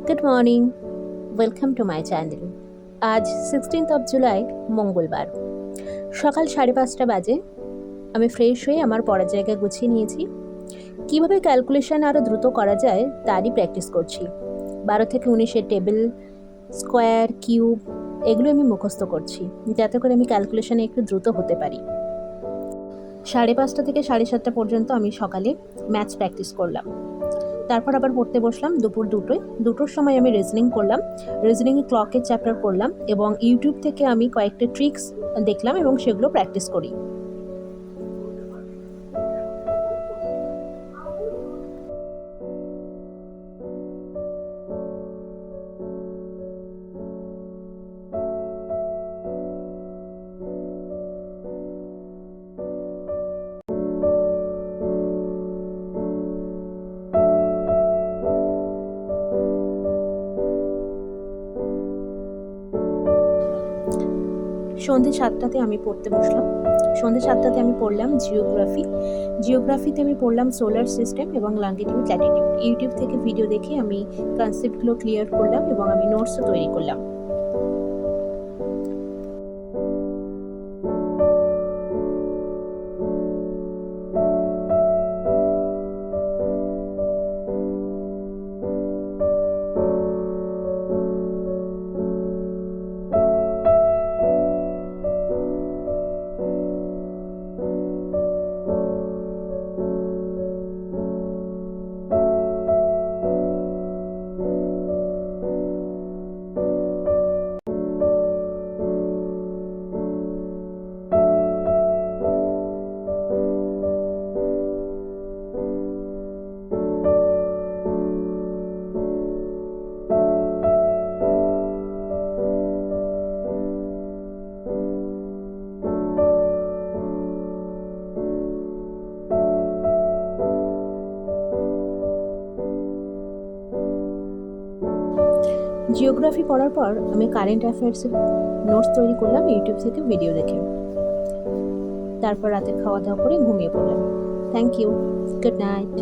Good morning, welcome to my channel. আজ 16th July, মঙ্গলবার। সকাল 5:30 বাজে। আমি ফ্রেশ হয়ে আমার পড়ার জায়গা গুছিয়ে নিয়েছি। কীভাবে ক্যালকুলেশন আরও দ্রুত করা যায় তারই প্র্যাকটিস করছি। 12 থেকে 19-এর টেবিল, স্কোয়ার, কিউব এগুলো আমি মুখস্থ করছি, যাতে করে আমি ক্যালকুলেশনে একটু দ্রুত হতে পারি। 5:30 থেকে 7:30 পর্যন্ত আমি সকালে ম্যাথস প্র্যাকটিস করলাম। তারপর আবার পড়তে বসলাম দুপুর 2টোর সময় আমি রিজনিং করলাম। রিজনিংয়ে ক্লকের চ্যাপ্টার করলাম এবং ইউটিউব থেকে আমি কয়েকটা ট্রিক্স দেখলাম এবং সেগুলো প্র্যাকটিস করি। সন্ধ্যে 7টাতে আমি পড়তে বসলাম। সন্ধ্যে 7টাতে আমি পড়লাম জিওগ্রাফিতে আমি পড়লাম সোলার সিস্টেম এবং লঙ্গিটিউড ল্যাটিটিউড। ইউটিউব থেকে ভিডিও দেখে আমি কনসেপ্টগুলো ক্লিয়ার করলাম এবং আমি নোটসও তৈরি করলাম। জিওগ্রাফি পড়ার পর আমি কারেন্ট অ্যাফেয়ার্সের নোটস তৈরি করলাম ইউটিউব থেকে ভিডিও দেখে। তারপর রাতে খাওয়া দাওয়া করে ঘুমিয়ে পড়লাম। Thank you, good night.